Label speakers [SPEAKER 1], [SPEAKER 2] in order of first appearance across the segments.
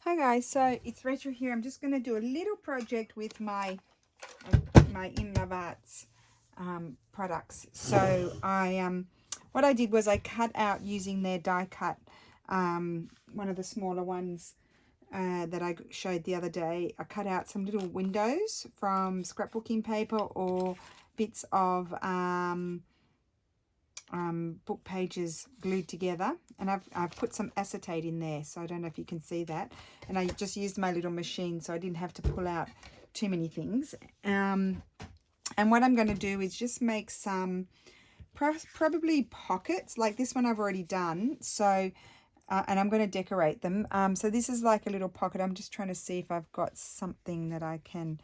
[SPEAKER 1] Hi guys, so it's Rachel here. I'm just going to do a little project with my In Love Arts products. So what I did was I cut out using their die cut, one of the smaller ones that I showed the other day. I cut out some little windows from scrapbooking paper or bits of book pages glued together, and I've put some acetate in there, so I don't know if you can see that, and I just used my little machine so I didn't have to pull out too many things. And what I'm going to do is just make some probably pockets like this one I've already done, so and I'm going to decorate them. So this is like a little pocket. I'm just trying to see if I've got something that I can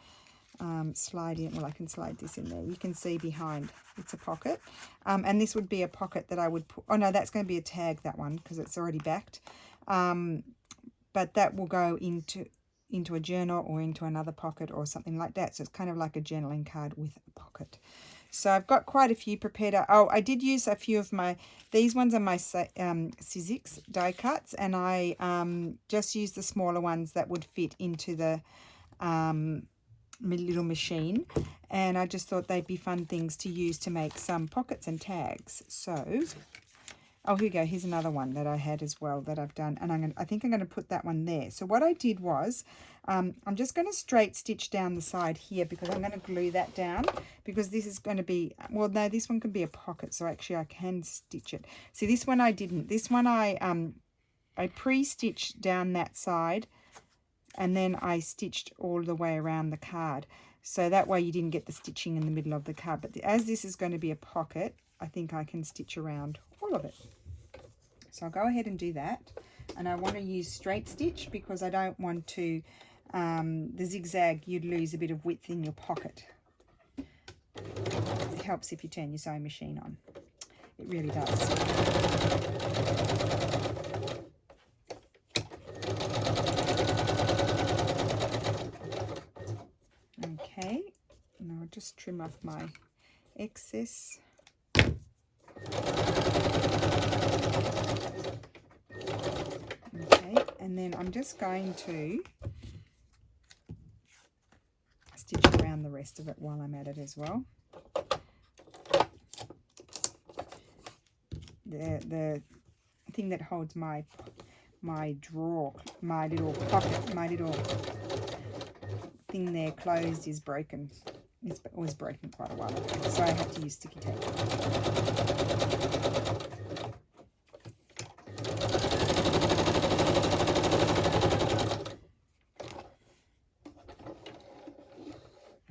[SPEAKER 1] slide in. Well, I can slide this in there. You can see behind it's a pocket, and this would be a pocket that I would put, oh no, that's going to be a tag, that one, because it's already backed, but that will go into a journal or into another pocket or something like that. So it's kind of like a journaling card with a pocket. So I've got quite a few prepared. Oh, I did use a few of these ones are my Sizzix die cuts, and I just used the smaller ones that would fit into the little machine, and I just thought they'd be fun things to use to make some pockets and tags. So, oh, here we go. Here's another one that I had as well that I've done, and I think I'm going to put that one there. So what I did was, I'm just going to straight stitch down the side here because I'm going to glue that down, because this is going to be, well, no, this one can be a pocket, so actually I can stitch it. See, this one I didn't. This one I pre-stitched down that side, and then I stitched all the way around the card, so that way you didn't get the stitching in the middle of the card. But as this is going to be a pocket, I think I can stitch around all of it. So I'll go ahead and do that, and I want to use straight stitch because I don't want to the zigzag, you'd lose a bit of width in your pocket. It helps if you turn your sewing machine on, it really does. Okay, and I'll just trim off my excess. Okay, and then I'm just going to stitch around the rest of it while I'm at it as well. The thing that holds my drawer, my little pocket, my little thing there closed is broken. It was broken quite a while ago, so I have to use sticky tape.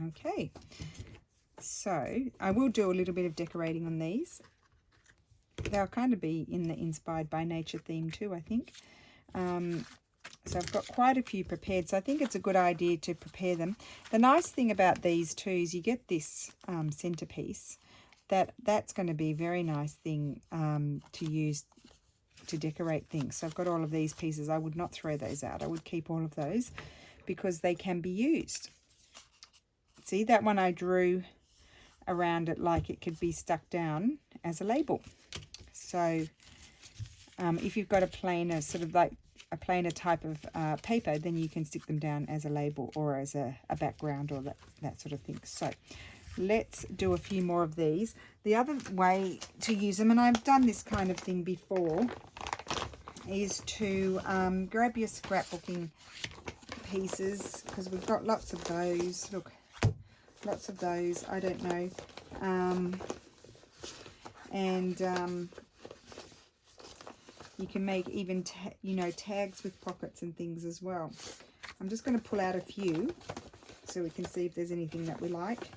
[SPEAKER 1] Okay, so I will do a little bit of decorating on these. They'll kind of be in the inspired by nature theme too, I think. So I've got quite a few prepared, so I think it's a good idea to prepare them. The nice thing about these too is you get this centerpiece. That's going to be a very nice thing to use to decorate things. So I've got all of these pieces. I would not throw those out. I would keep all of those because they can be used. See, that one I drew around it like it could be stuck down as a label. So if you've got a plainer, sort of like a plainer type of paper, then you can stick them down as a label or as a background or that sort of thing. So let's do a few more of these. The other way to use them, and I've done this kind of thing before, is to grab your scrapbooking pieces, because we've got lots of those. Look, lots of those. I don't know. You can make even, tags with pockets and things as well. I'm just going to pull out a few so we can see if there's anything that we like,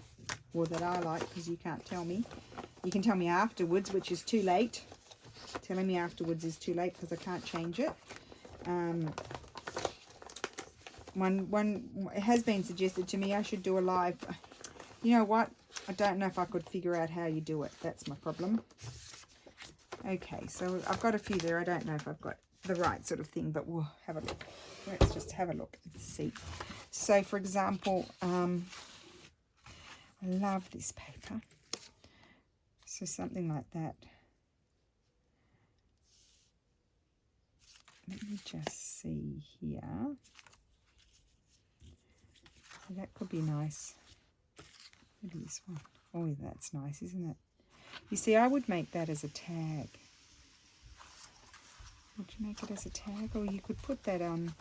[SPEAKER 1] or that I like, because you can't tell me. You can tell me afterwards, which is too late. Telling me afterwards is too late because I can't change it. It has been suggested to me I should do a live. You know what? I don't know if I could figure out how you do it. That's my problem. Okay, so I've got a few there. I don't know if I've got the right sort of thing, but we'll have a look. Let's just have a look and see. So, for example, I love this paper. So something like that. Let me just see here. that could be nice. Maybe this one. Oh, that's nice, isn't it? You see, I would make that as a tag. Would you make it as a tag? Or you could put that on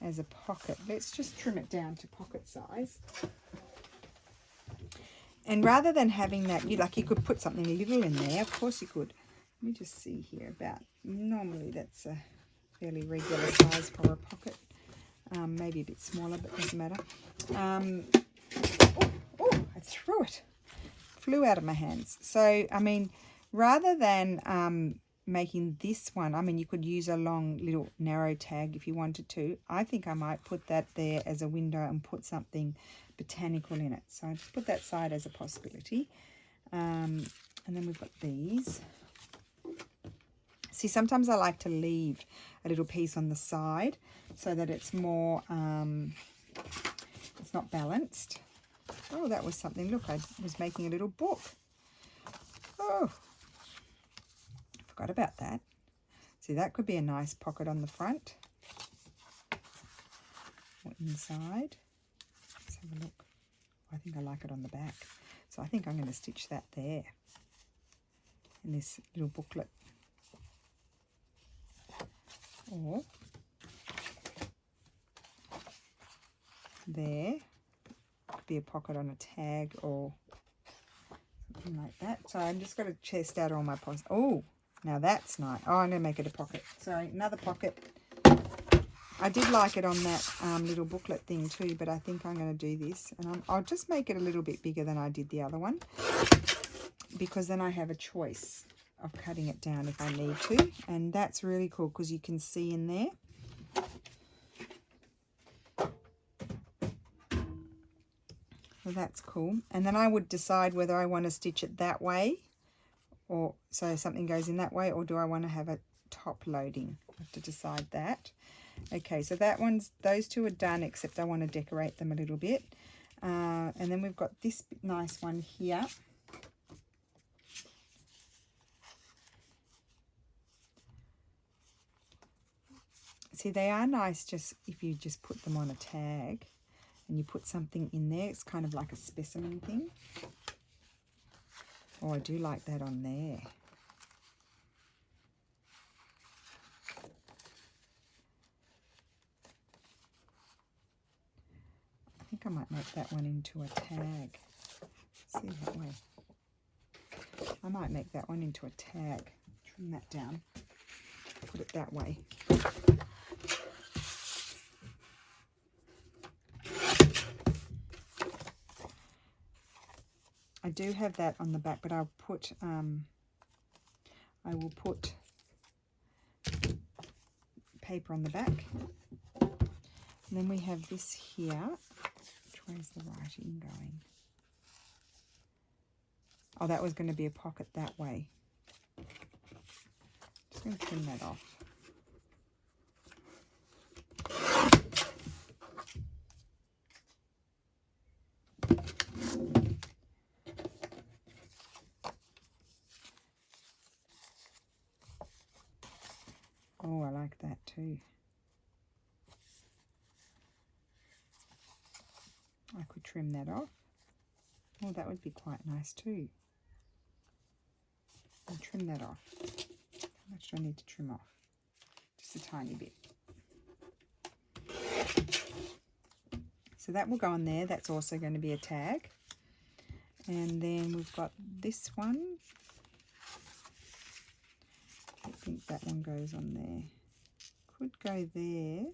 [SPEAKER 1] as a pocket. Let's just trim it down to pocket size. And rather than having that, you could put something little in there. Of course you could. Let me just see here about, normally that's a fairly regular size for a pocket. Maybe a bit smaller, but doesn't matter. Oh, I threw it. Flew out of my hands. So, I mean, rather than making this one, I mean, you could use a long little narrow tag if you wanted to. I think I might put that there as a window and put something botanical in it. So I just put that side as a possibility. And then we've got these. See, sometimes I like to leave a little piece on the side so that it's more, it's not balanced. Oh, that was something. Look, I was making a little book. Oh, forgot about that. See, that could be a nice pocket on the front or inside. Let's have a look. I think I like it on the back. So I think I'm going to stitch that there in this little booklet. Or there. Could be a pocket on a tag or something like that. So I'm just going to chest out all my pockets. Oh, now that's nice. Oh, I'm going to make it a pocket. Sorry, another pocket. I did like it on that little booklet thing too, but I think I'm going to do this. And I'll just make it a little bit bigger than I did the other one, because then I have a choice of cutting it down if I need to. And that's really cool because you can see in there. So that's cool. And then I would decide whether I want to stitch it that way, or so something goes in that way, or do I want to have a top loading? I have to decide that. Okay, so those two are done, except I want to decorate them a little bit. And then we've got this nice one here. See, they are nice just if you just put them on a tag and you put something in there. It's kind of like a specimen thing. Oh, I do like that on there. I think I might make that one into a tag. See that way. I might make that one into a tag. Trim that down. Put it that way. I do have that on the back, but I will put paper on the back. And then we have this here. Which way is the writing going? Oh, that was going to be a pocket that way. Just going to trim that off. Oh, I like that too. I could trim that off. Oh, that would be quite nice too. I'll trim that off. How much do I need to trim off? Just a tiny bit. So that will go on there. That's also going to be a tag. And then we've got this one. I think that one goes on there. Could go there.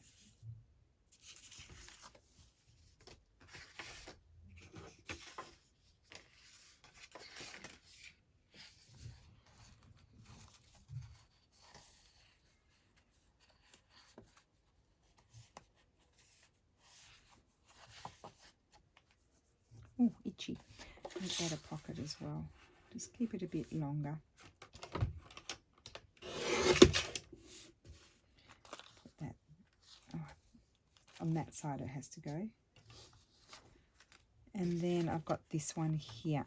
[SPEAKER 1] Oh, itchy. Make that a pocket as well. Just keep it a bit longer. Put that on that side it has to go. And then I've got this one here.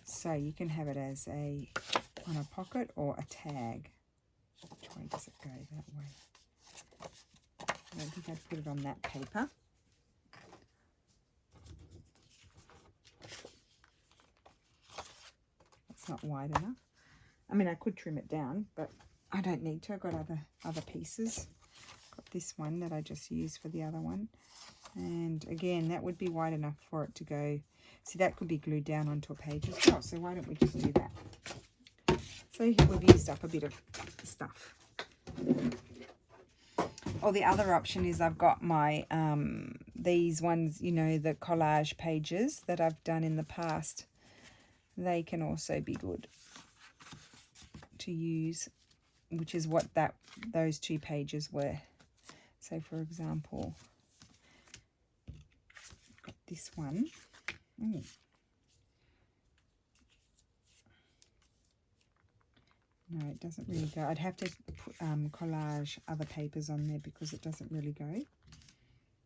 [SPEAKER 1] So you can have it as on a pocket or a tag. Which way does it go? That way. I don't think I'd put it on that paper. It's not wide enough. I mean, I could trim it down, but I don't need to. I've got other pieces. Got this one that I just used for the other one. And again, that would be wide enough for it to go. See, that could be glued down onto a page as well. So why don't we just do that? So here we've used up a bit of stuff. Or the other option is I've got my, these ones, you know, the collage pages that I've done in the past. They can also be good to use, which is what those 2 pages were. So for example, I've got this one. Ooh. No, it doesn't really go. I'd have to put, collage other papers on there because it doesn't really go.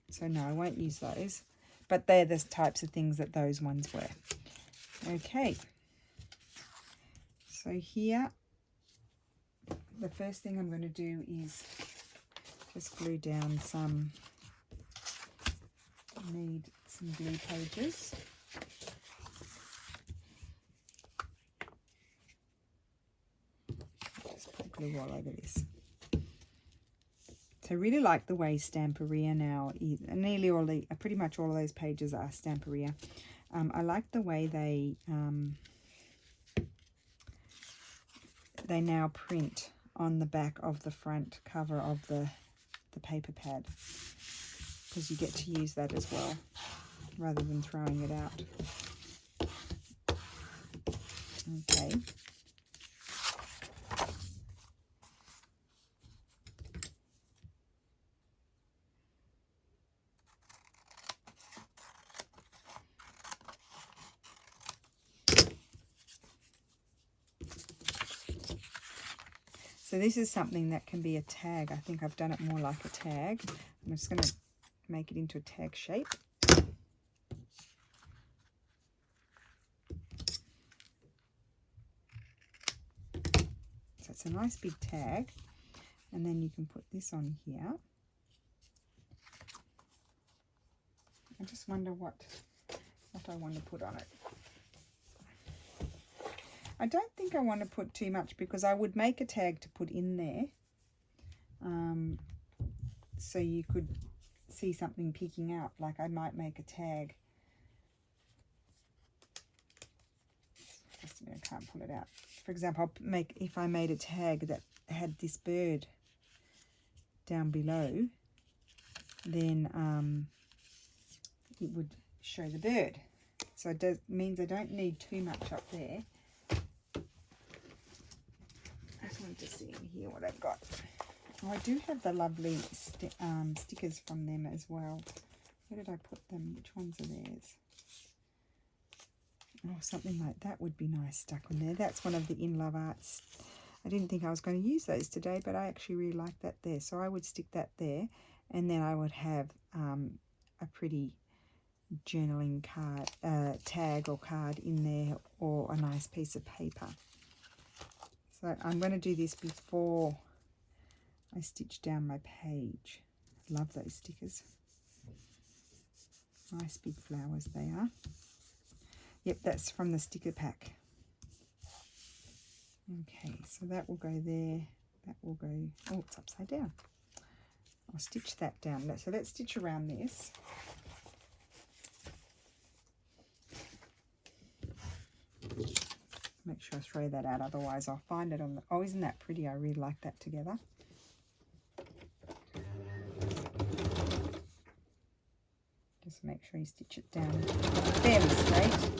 [SPEAKER 1] So no, I won't use those. But they're the types of things that those ones were. Okay. So here, the first thing I'm going to do is just glue down some, I need some glue pages. Glue all over this. So I really like the way Stamperia now is, nearly all the, pretty much all of those pages are Stamperia. I like the way they now print on the back of the front cover of the paper pad, because you get to use that as well rather than throwing it out. Okay. So this is something that can be a tag. I think I've done it more like a tag. I'm just going to make it into a tag shape. So it's a nice big tag. And then you can put this on here. I just wonder what I want to put on it. I don't think I want to put too much because I would make a tag to put in there. So you could see something peeking out, like I might make a tag. Just, I can't pull it out. For example, if I made a tag that had this bird down below, then it would show the bird. So it means I don't need too much up there. I just wanted to see in here what I've got. Oh, I do have the lovely stickers from them as well. Where did I put them? Which ones are theirs? Oh, something like that would be nice stuck on there. That's one of the In Love Arts. I didn't think I was going to use those today, but I actually really like that there. So I would stick that there, and then I would have a pretty journaling card, tag or card in there, or a nice piece of paper. So I'm going to do this before I stitch down my page. I love those stickers. Nice big flowers they are. Yep, that's from the sticker pack. Okay, so that will go there. That will go, oh, it's upside down. I'll stitch that down. So let's stitch around this. Make sure I throw that out, otherwise I'll find it on the, oh, isn't that pretty? I really like that together. Just make sure you stitch it down fairly straight.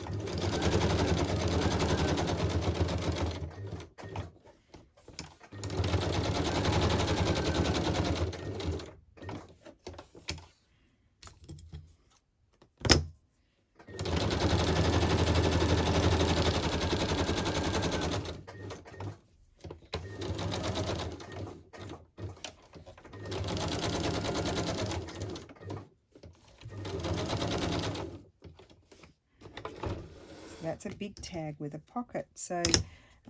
[SPEAKER 1] That's a big tag with a pocket. So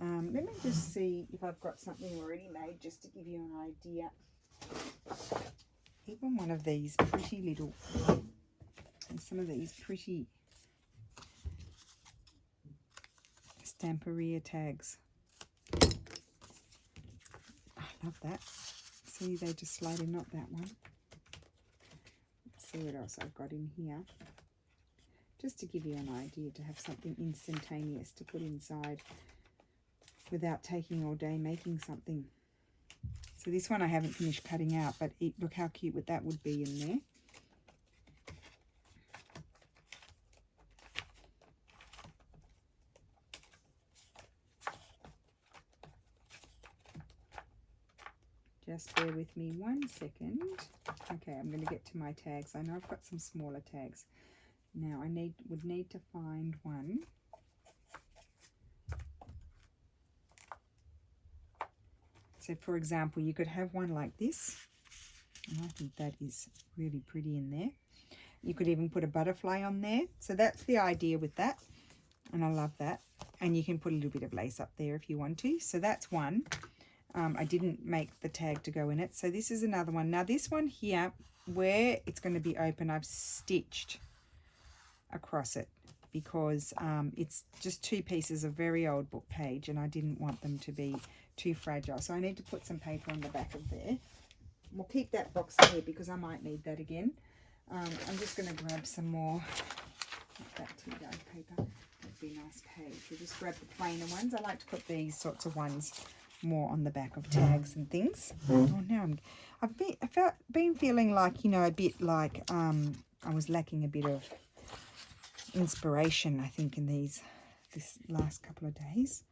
[SPEAKER 1] let me just see if I've got something already made, just to give you an idea. even one of these pretty little, and some of these pretty Stamperia tags. I love that. See, they just slide in, not that one. Let's see what else I've got in here. Just to give you an idea, to have something instantaneous to put inside without taking all day making something. So this one I haven't finished cutting out, but look how cute that would be in there. Just bear with me 1 second. Okay, I'm going to get to my tags. I know I've got some smaller tags. Now I would need to find one. So for example, you could have one like this. And I think that is really pretty in there. You could even put a butterfly on there. So that's the idea with that. And I love that. And you can put a little bit of lace up there if you want to. So that's one. I didn't make the tag to go in it. So this is another one. Now this one here, where it's going to be open, I've stitched across it because it's just 2 pieces of very old book page and I didn't want them to be too fragile. So I need to put some paper on the back of there. We'll keep that box there because I might need that again. I'm just going to grab some more, not that tea-dyed paper. That'd be a nice page. We'll just grab the plainer ones. I like to put these sorts of ones more on the back of tags and things. Oh, now I've been feeling like, you know, a bit like I was lacking a bit of inspiration, I think, in this last couple of days.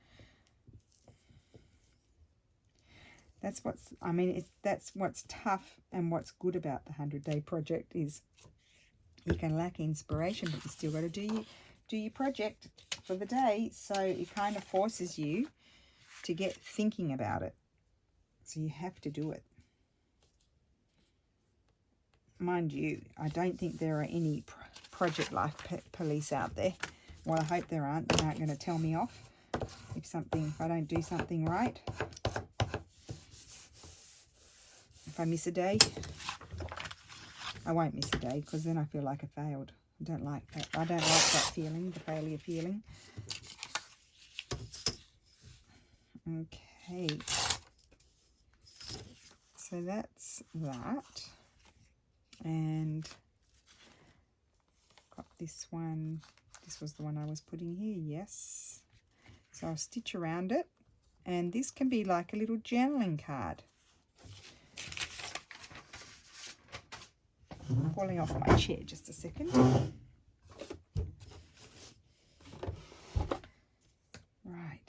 [SPEAKER 1] That's what's tough and what's good about the 100-day project is you can lack inspiration, but you still got to do your project for the day. So it kind of forces you to get thinking about it. So you have to do it. Mind you, I don't think there are any project life police out there. Well, I hope there aren't. They aren't going to tell me off if I don't do something right. If I miss a day, I won't miss a day because then I feel like I failed. I don't like that. I don't like that feeling, the failure feeling. Okay, so that's that, and got this one. This was the one I was putting here, yes. So I'll stitch around it, and this can be like a little journaling card. I'm falling off my chair, just a second. Right.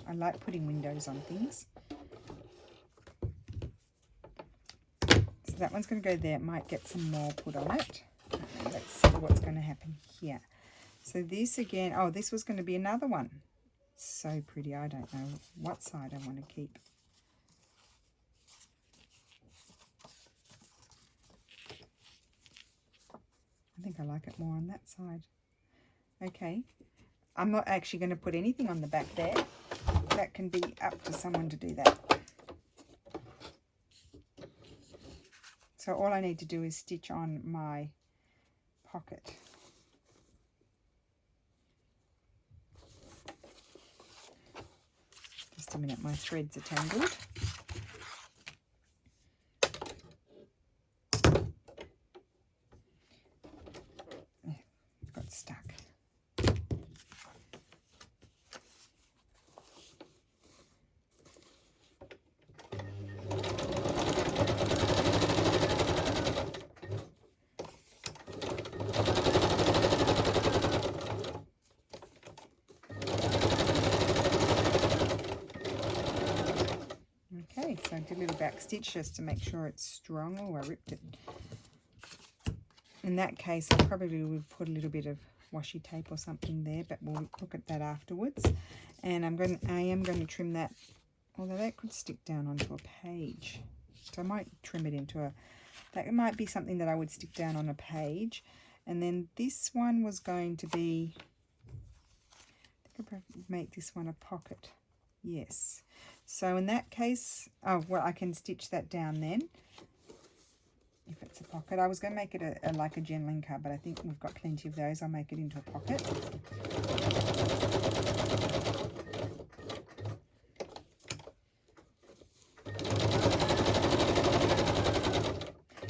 [SPEAKER 1] I like putting windows on things. So that one's going to go there. It might get some more put on it. Let's see what's going to happen here. So this again, oh, this was going to be another one. So pretty. I don't know what side I want to keep. I think I like it more on that side. Okay. I'm not actually going to put anything on the back there. That can be up to someone to do that. So all I need to do is stitch on my pocket. Just a minute, my threads are tangled. Got stuck. little back stitch just to make sure it's strong. Oh, I ripped it. In that case, I probably would put a little bit of washi tape or something there, but we'll look at that afterwards. And I am going to trim that, although that could stick down onto a page. So I might trim it into a, that might be something that I would stick down on a page. And then this one was going to be, I think I'll make this one a pocket. Yes. So in that case, oh, well, I can stitch that down then. If it's a pocket, I was going to make it like a journaling card, but I think we've got plenty of those. I'll make it into a pocket.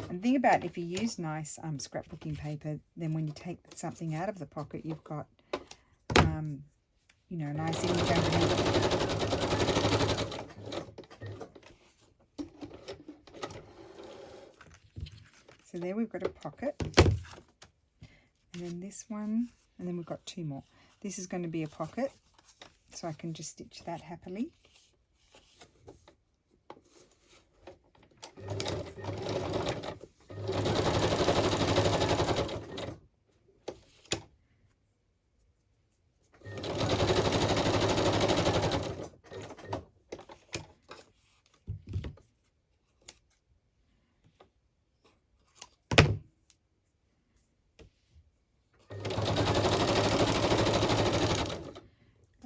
[SPEAKER 1] And the thing about if you use nice scrapbooking paper, then when you take something out of the pocket, you've got, you know, nice ink underneath. So there we've got a pocket, and then this one, and then we've got two more. This is going to be a pocket, so I can just stitch that happily.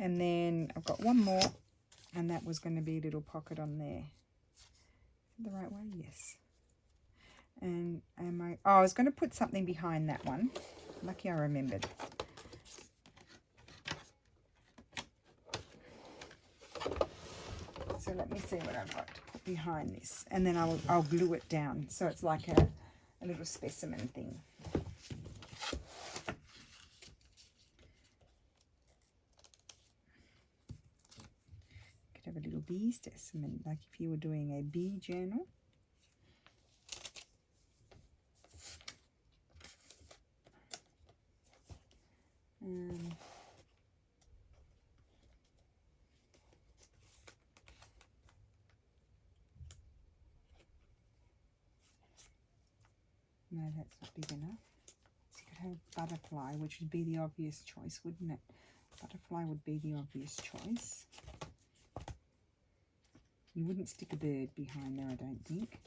[SPEAKER 1] And then I've got one more, and that was going to be a little pocket on there. Is it the right way? Yes. And oh, I was going to put something behind that one. Lucky I remembered. So let me see what I've got to put behind this, and then I'll glue it down so it's like a little specimen thing. Have a little bee specimen, like if you were doing a bee journal. No, that's not big enough. So you could have butterfly, which would be the obvious choice, wouldn't it? Butterfly would be the obvious choice. You wouldn't stick a bird behind there, I don't think.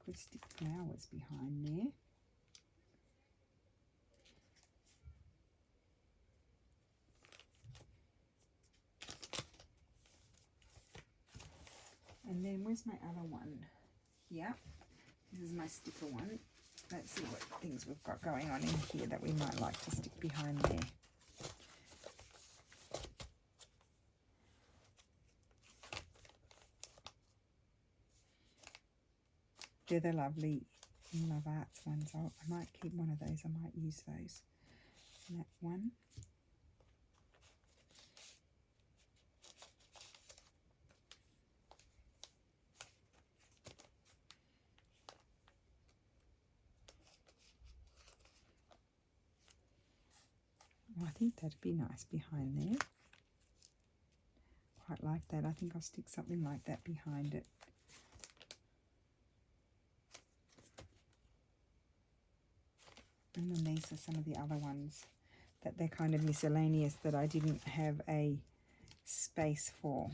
[SPEAKER 1] Could stick flowers behind there. And then where's my other one? Here. This is my sticker one. Let's see what things we've got going on in here that we might like to stick behind there. They're the lovely Love Arts ones. I might keep one of those. I might use those. And that one. Well, I think that'd be nice behind there. Quite like that. I think I'll stick something like that behind it. And then these are some of the other ones that they're kind of miscellaneous that I didn't have a space for.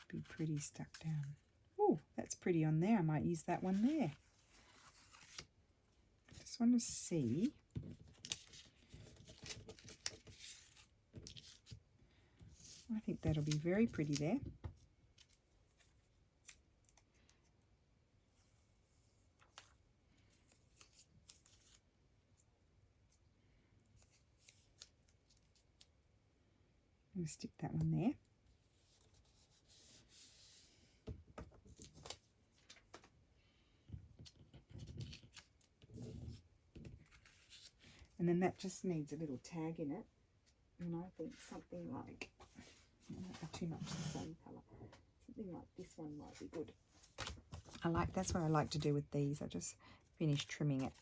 [SPEAKER 1] Be pretty stuck down. Oh, that's pretty on there. I might use that one there. Just want to see. I think that'll be very pretty there. I'm going to stick that one there. And then that just needs a little tag in it. And I think something like, not too much the same colour, something like this one might be good. That's what I like to do with these. I just finished trimming it.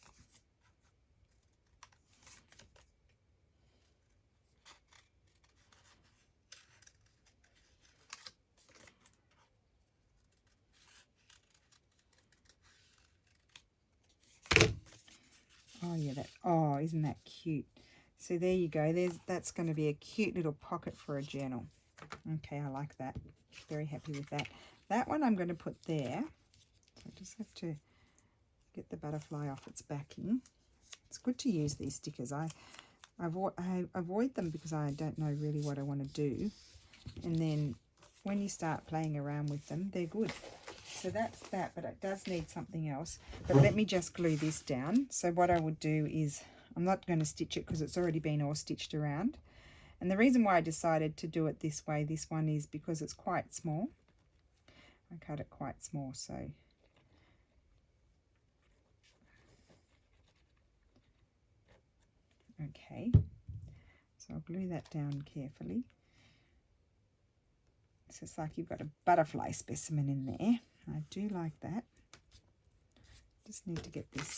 [SPEAKER 1] that. Oh, isn't that cute? So there you go. That's going to be a cute little pocket for a journal. Okay, I like that. Very happy with that. That one I'm going to put there. So I just have to get the butterfly off its backing. It's good to use these stickers. I avoid them because I don't know really what I want to do. And then when you start playing around with them, they're good. So that's that, but it does need something else. But let me just glue this down. So what I would do is, I'm not going to stitch it because it's already been all stitched around. And the reason why I decided to do it this way, this one, is because it's quite small. I cut it quite small, so. Okay, so I'll glue that down carefully. So it's like you've got a butterfly specimen in there. I do like that. Just need to get this.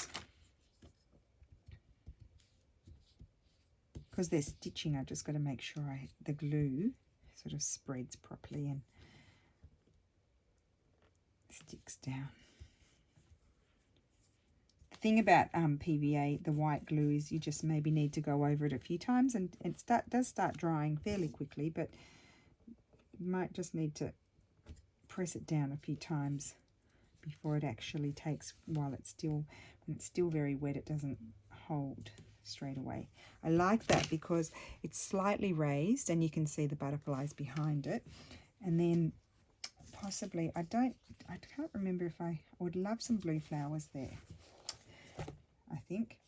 [SPEAKER 1] Because they're stitching, I've just got to make sure the glue sort of spreads properly and sticks down. The thing about PVA, the white glue, is you just maybe need to go over it a few times, and it does start drying fairly quickly, but you might just need to press it down a few times before it actually takes, while it's still, when it's still very wet, it doesn't hold straight away. I like that because it's slightly raised and you can see the butterflies behind it. And then possibly, I can't remember if I would love some blue flowers there, I think.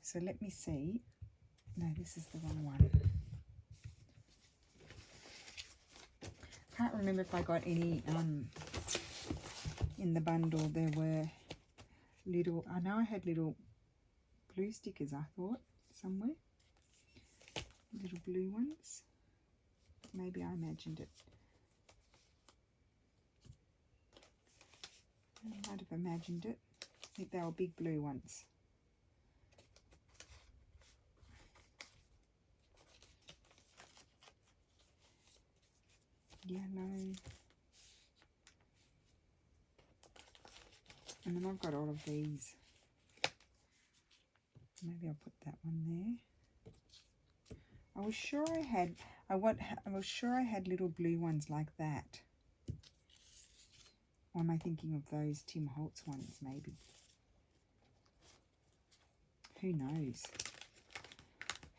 [SPEAKER 1] So let me see. No, this is the wrong one. Can't remember if I got any in the bundle. There were little, I know I had little blue stickers, I thought, somewhere. Little blue ones. Maybe I imagined it. I might have imagined it. I think they were big blue ones. Yellow. And then I've got all of these. Maybe I'll put that one there. I was sure I had. I was sure I had little blue ones like that. Or am I thinking of those Tim Holtz ones? Maybe. Who knows?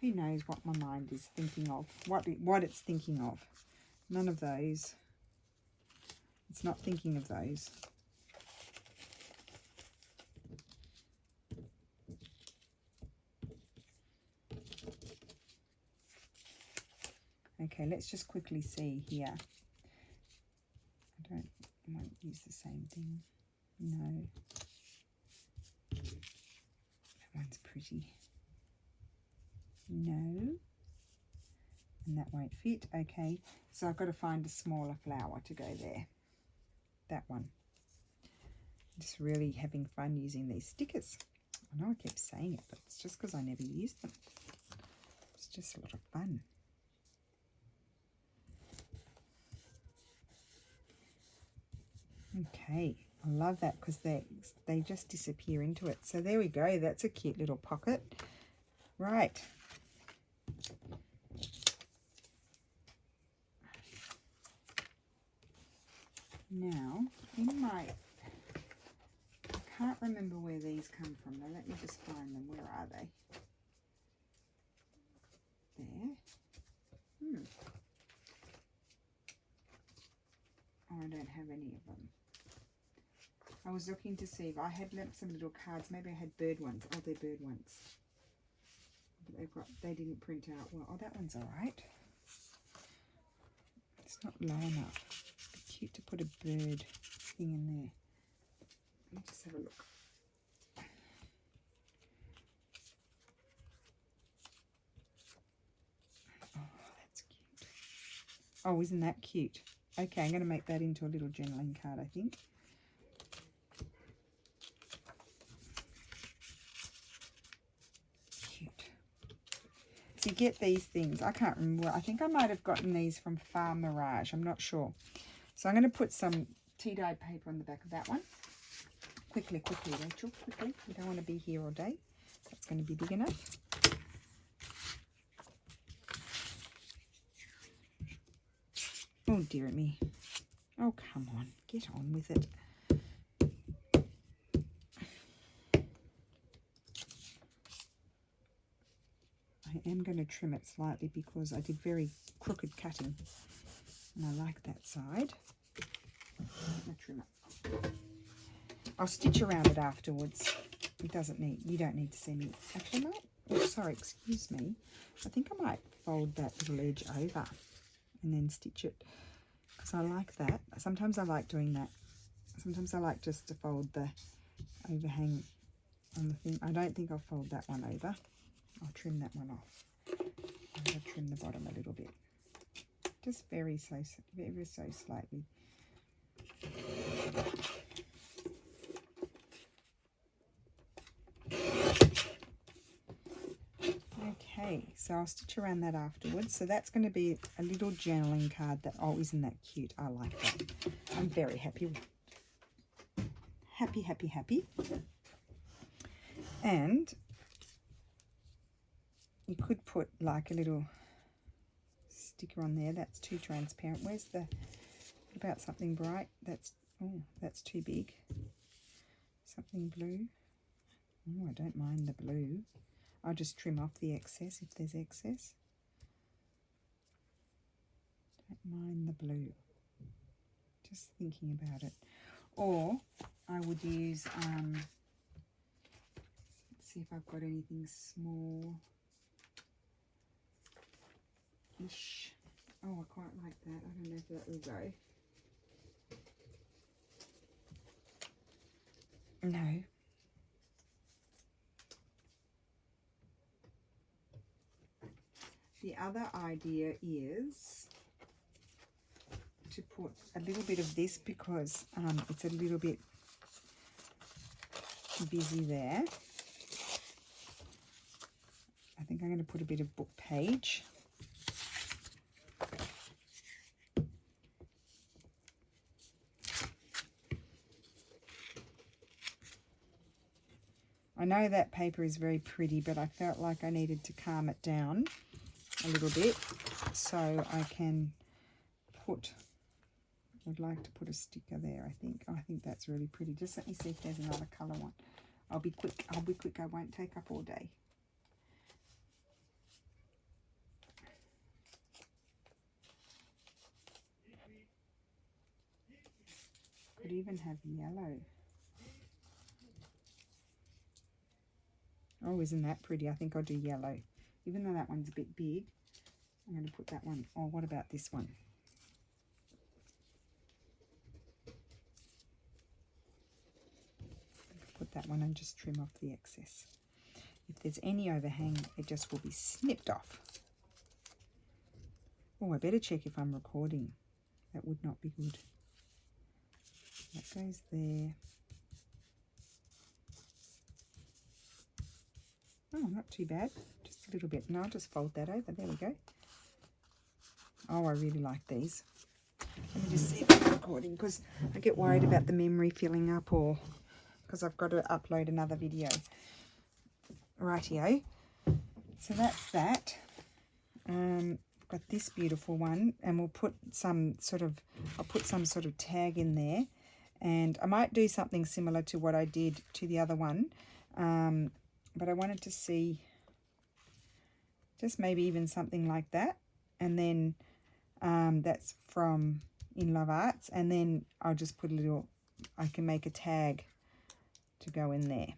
[SPEAKER 1] Who knows what my mind is thinking of? What it's thinking of? None of those. It's not thinking of those. Okay, let's just quickly see here. I won't use the same thing. No. That one's pretty. No. And that won't fit. Okay, so I've got to find a smaller flower to go there. That one. Just really having fun using these stickers. I know I kept saying it, but it's just because I never used them. It's just a lot of fun. Okay, I love that because they just disappear into it. So there we go. That's a cute little pocket. Right. Now, in my, I can't remember where these come from. Now let me just find them. Where are they? There. Oh, I don't have any of them. I was looking to see if I had left some little cards. Maybe I had bird ones. Oh, they're bird ones. But they didn't print out well. Oh, that one's all right. It's not low enough. It'd be cute to put a bird thing in there. Let me just have a look. Oh, that's cute. Oh, isn't that cute? Okay, I'm going to make that into a little journaling card, I think. Cute. So you get these things. I can't remember. I think I might have gotten these from Farm Mirage. I'm not sure. So I'm going to put some tea-dyed paper on the back of that one. Quickly, Rachel, quickly. We don't want to be here all day. That's going to be big enough. Oh, dear me. Oh, come on. Get on with it. I am going to trim it slightly because I did very crooked cutting. And I like that side. I'm going to trim it. I'll stitch around it afterwards. It doesn't need, you don't need to see me. Actually, I might, oh, sorry, excuse me. I think I might fold that little edge over and then stitch it. Because I like that. Sometimes I like doing that. Sometimes I like just to fold the overhang on the thing. I don't think I'll fold that one over. I'll trim that one off. I'm going to trim the bottom a little bit. Just very so slightly. Okay, so I'll stitch around that afterwards. So that's going to be a little journaling card that, oh, isn't that cute? I like that. I'm very happy with it. Happy, happy, happy. And you could put like a little sticker on there. That's too transparent. Where's the, what about something bright? That's, oh, that's too big. Something blue. Oh, I don't mind the blue. I'll just trim off the excess if there's excess. Don't mind the blue. Just thinking about it. Or I would use, let's see if I've got anything small-ish. Oh, I quite like that. I don't know if that will go. No. The other idea is to put a little bit of this because it's a little bit busy there. I think I'm going to put a bit of book page. I know that paper is very pretty, but I felt like I needed to calm it down a little bit so I can put, I'd like to put a sticker there. I think that's really pretty. Just let me see if there's another colour one. I'll be quick. I won't take up all day. Could even have yellow. Oh, isn't that pretty? I think I'll do yellow. Even though that one's a bit big, I'm going to put that one. Oh, what about this one? Put that one and just trim off the excess. If there's any overhang, it just will be snipped off. Oh, I better check if I'm recording. That would not be good. That goes there. Oh, not too bad. Just a little bit. No, I'll just fold that over. There we go. Oh, I really like these. Let me just see if I'm recording because I get worried about the memory filling up or because I've got to upload another video. Rightio. So that's that. Got this beautiful one and we'll put some sort of, I'll put some sort of tag in there and I might do something similar to what I did to the other one. But I wanted to see just maybe even something like that. And then that's from In Love Arts. And then I'll just put a little, I can make a tag to go in there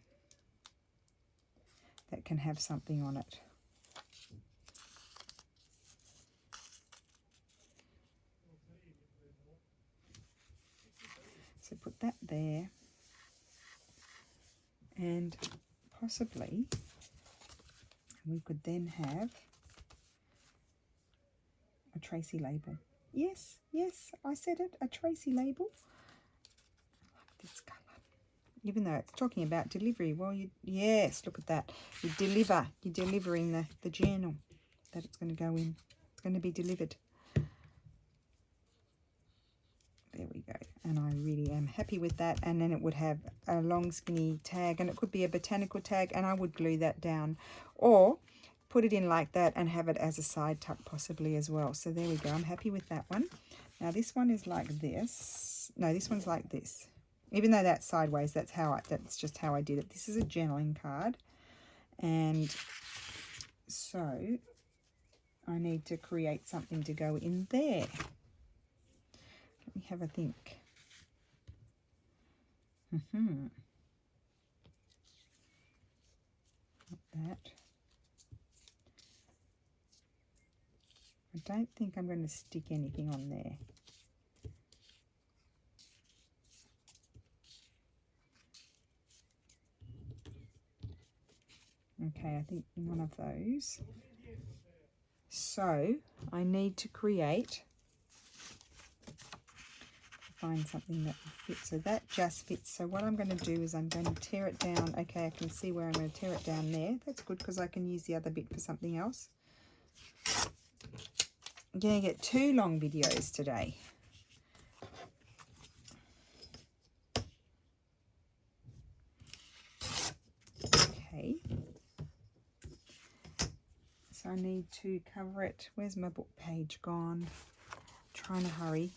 [SPEAKER 1] that can have something on it. So put that there. And possibly we could then have a Tracy label. Yes, I said it, a Tracy label. I like this colour. Even though it's talking about delivery. Well, yes, look at that. You're delivering the journal that it's going to go in. It's going to be delivered. There we go. and I really am happy with that. And then it would have a long skinny tag, and it could be a botanical tag, and I would glue that down or put it in like that and have it as a side tuck possibly as well. So there we go. I'm happy with that one. Now this one is like this. No, this one's like this. Even though that's sideways, that's just how I did it. This is a journaling card, and so I need to create something to go in there. Let me have a think. Not that. I don't think I'm going to stick anything on there. Okay, I think none of those. So I need to find something that will fit. So that just fits. So what I'm going to do is I'm going to tear it down. Okay, I can see where I'm going to tear it down there. That's good because I can use the other bit for something else. I'm going to get 2 long videos today. Okay. So I need to cover it. Where's my book page gone? I'm trying to hurry.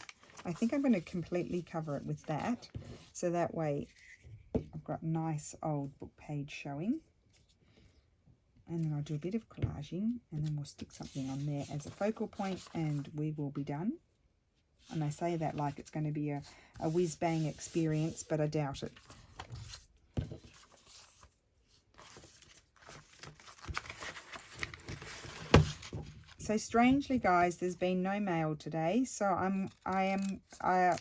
[SPEAKER 1] I think I'm going to completely cover it with that. So that way I've got nice old book page showing. And then I'll do a bit of collaging, and then we'll stick something on there as a focal point, and we will be done. And I say that like it's going to be a whiz-bang experience, but I doubt it. So strangely, guys, there's been no mail today. So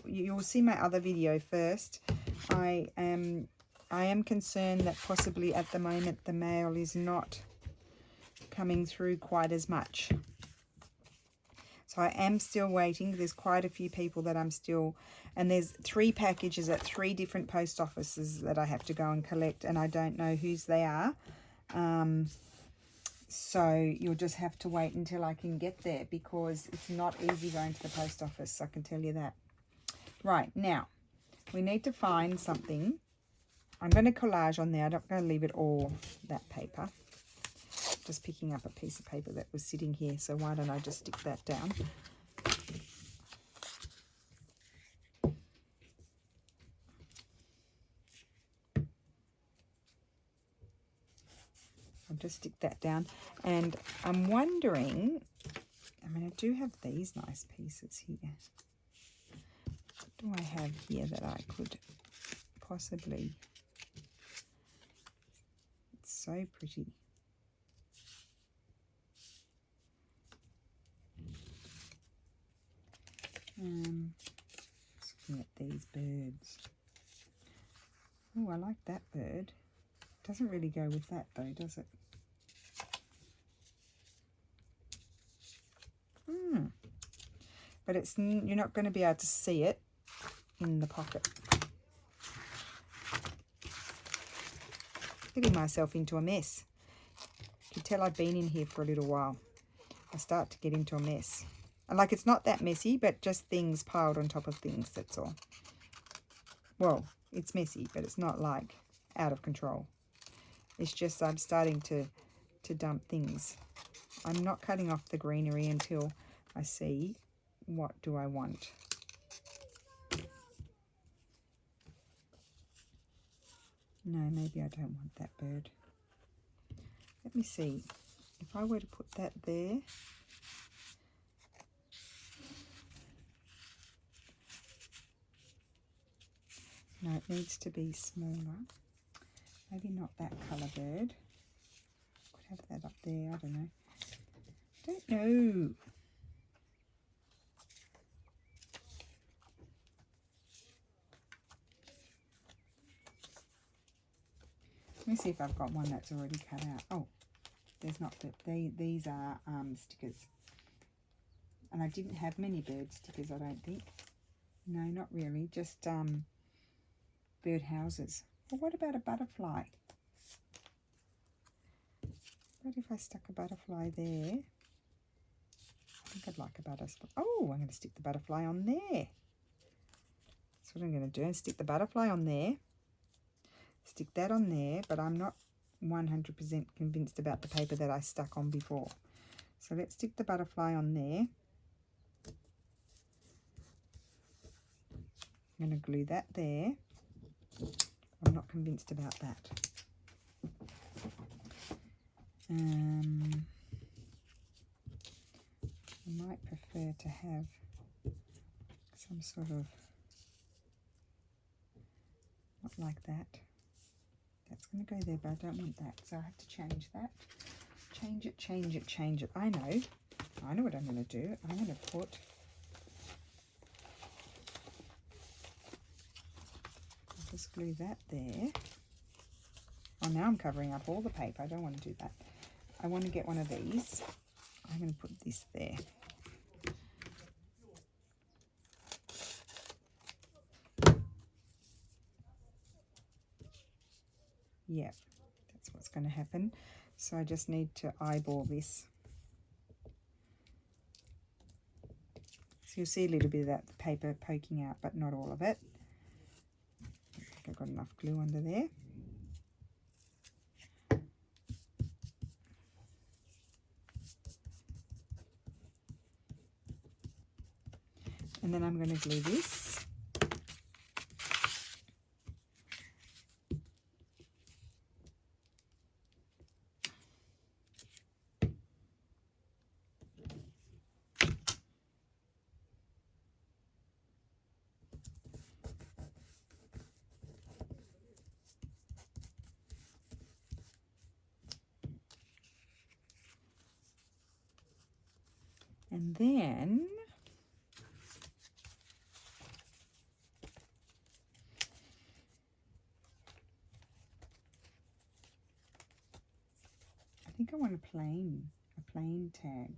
[SPEAKER 1] you'll see my other video first. I am concerned that possibly at the moment the mail is not coming through quite as much. So I am still waiting. There's quite a few people that I'm still, and there's 3 packages at 3 different post offices that I have to go and collect, and I don't know whose they are. So you'll just have to wait until I can get there, because it's not easy going to the post office, I can tell you that. Right, now we need to find something. I'm going to collage on there. I'm not going to leave it all that paper. Just picking up a piece of paper that was sitting here, so why don't I just stick that down. I'll just stick that down, and I'm wondering, I mean, I do have these nice pieces here. What do I have here that I could possibly, it's so pretty. Just looking at these birds. Oh, I like that bird. Doesn't really go with that though, does it? But it's, you're not going to be able to see it in the pocket. Getting myself into a mess. You can tell I've been in here for a little while. I start to get into a mess. And like, it's not that messy, but just things piled on top of things, that's all. Well, it's messy, but it's not like out of control. It's just I'm starting to dump things. I'm not cutting off the greenery until I see what do I want. No, maybe I don't want that bird. Let me see. If I were to put that there, no, it needs to be smaller. Maybe not that colour bird. Could have that up there, I don't know. Don't know. Let me see if I've got one that's already cut out. Oh, there's not. These are stickers. And I didn't have many bird stickers, I don't think. No, not really. Just bird houses. Well, what about a butterfly? What if I stuck a butterfly there? I think I'd like a butterfly. Oh, I'm going to stick the butterfly on there. It's That's what I'm going to do. And stick the butterfly on there. Stick that on there, but I'm not 100% convinced about the paper that I stuck on before. So let's stick the butterfly on there. I'm going to glue that there. I'm not convinced about that. I might prefer to have some sort of, not like that. That's going to go there, but I don't want that, so I have to change that. Change it, change it, change it. I know what I'm going to do. I'm going to put, I'll just glue that there. Oh, now I'm covering up all the paper. I don't want to do that. I want to get one of these. I'm going to put this there. Yep, that's what's going to happen. So I just need to eyeball this. So you'll see a little bit of that paper poking out, but not all of it. I think I've got enough glue under there. And then I'm going to glue this. And then I think I want a plain tag.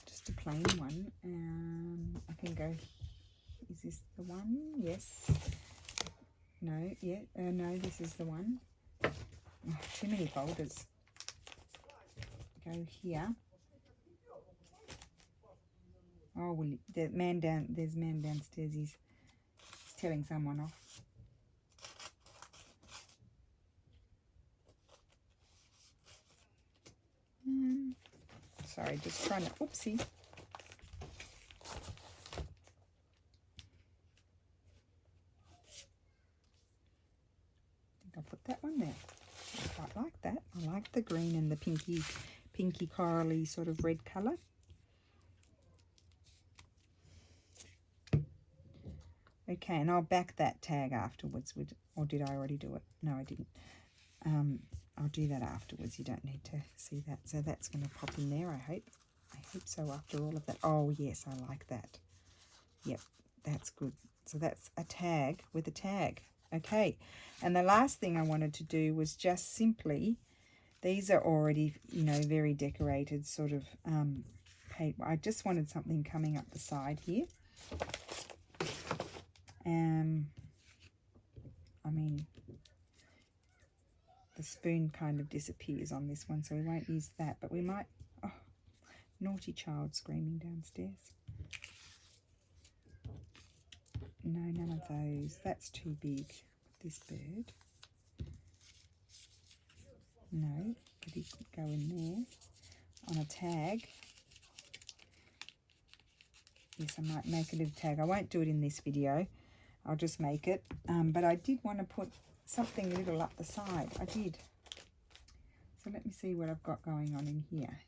[SPEAKER 1] Just a plain one. I can go, is this the one? Yes. No, yeah, no, this is the one. Oh, too many folders. Go here. Oh, well, there's a man downstairs. He's telling someone off. Sorry, just trying to, oopsie. I think I'll put that one there. I quite like that. I like the green and the pinky corally sort of red colour. Okay, and I'll back that tag afterwards. Or did I already do it? No, I didn't. I'll do that afterwards. You don't need to see that. So that's going to pop in there, I hope. I hope so after all of that. Oh, yes, I like that. Yep, that's good. So that's a tag with a tag. Okay, and the last thing I wanted to do was just simply, these are already, you know, very decorated sort of paper. I just wanted something coming up the side here. I mean, the spoon kind of disappears on this one, so we won't use that, but we might. Oh, naughty child screaming downstairs. No, none of those. That's too big. This bird. No, could he go in there on a tag? Yes, I might make a little tag. I won't do it in this video. I'll just make it. But I did want to put something little up the side. I did. So let me see what I've got going on in here.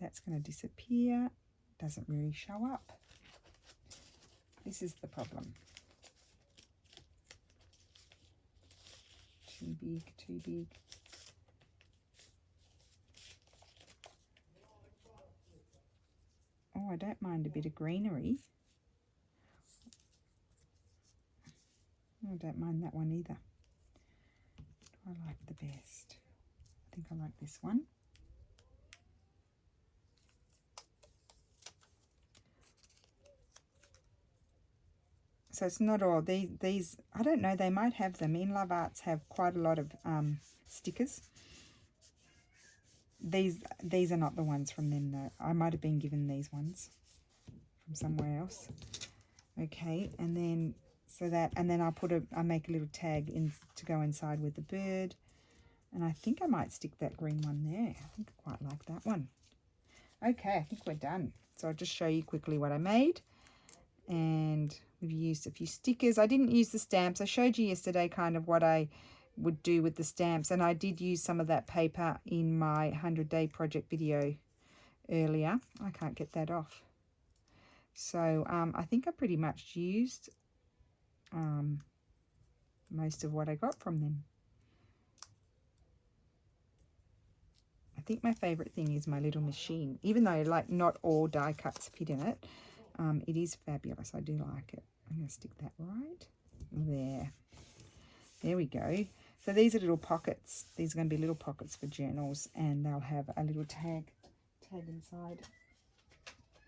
[SPEAKER 1] That's going to disappear. Doesn't really show up. This is the problem. Too big, too big. Oh, I don't mind a bit of greenery. I don't mind that one either. What do I like the best? I think I like this one. So it's not all these. I don't know. They might have them. In Love Arts have quite a lot of stickers. These are not the ones from them though. I might have been given these ones. from somewhere else. Okay, and then and then I'll make a little tag in to go inside with the bird. And I think I might stick that green one there. I think I quite like that one. Okay, I think we're done. So I'll just show you quickly what I made. And we've used a few stickers. I didn't use the stamps. I showed you yesterday kind of what I would do with the stamps. And I did use some of that paper in my 100-day project video earlier. I can't get that off. So I think I pretty much used most of what I got from them. I think my favorite thing is my little machine. Even though like not all die cuts fit in it, it is fabulous. I do like it. I'm going to stick that right there. There we go. So these are little pockets. These are going to be little pockets for journals, and they'll have a little tag inside.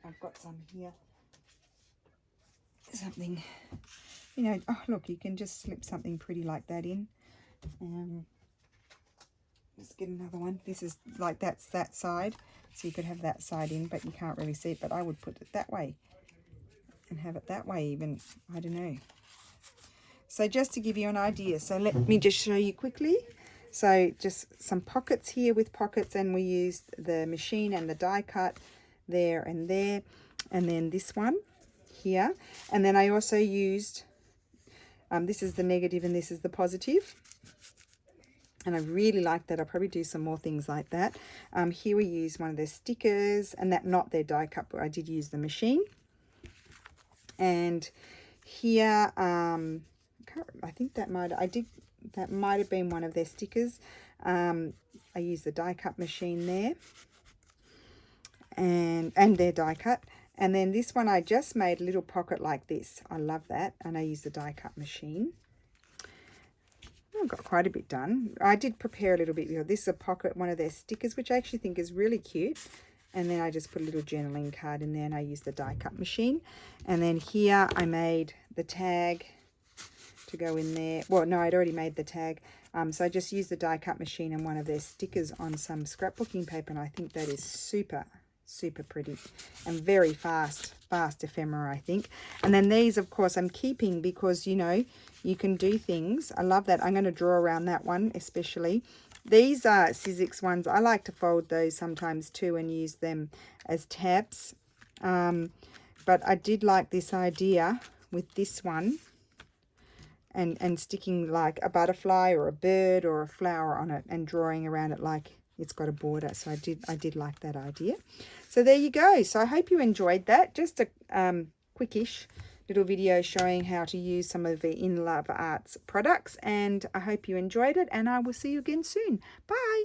[SPEAKER 1] I've got some here. Something, you know, oh look, you can just slip something pretty like that in. Let's get another one. This is like that's that side, so you could have that side in, but you can't really see it. But I would put it that way and have it that way even. I don't know. So just to give you an idea, so let me just show you quickly. So just some pockets here with pockets, and we used the machine and the die cut there and there, and then this one here, and then I also used this is the negative and this is the positive. And I really like that. I'll probably do some more things like that. Here we use one of their stickers, and that not their die cut, but I did use the machine. And here, I think that might have been one of their stickers. I used the die cut machine there, and their die cut. And then this one I just made a little pocket like this. I love that, and I used the die cut machine. I've got quite a bit done. I did prepare a little bit here. This is a pocket, one of their stickers, which I actually think is really cute. And then I just put a little journaling card in there, and I used the die cut machine. And then here I made the tag to go in there. Well, no, I'd already made the tag. So I just used the die cut machine and one of their stickers on some scrapbooking paper. And I think that is super, super pretty and very fast ephemera, I think. And then these, of course, I'm keeping because, you know, you can do things. I love that. I'm going to draw around that one especially. These are Sizzix ones. I like to fold those sometimes too and use them as tabs. But I did like this idea with this one and sticking like a butterfly or a bird or a flower on it and drawing around it like it's got a border. So I did like that idea. So there you go. So I hope you enjoyed that. Just a quickish little video showing how to use some of the In Love Arts products, and I hope you enjoyed it, and I will see you again soon. Bye.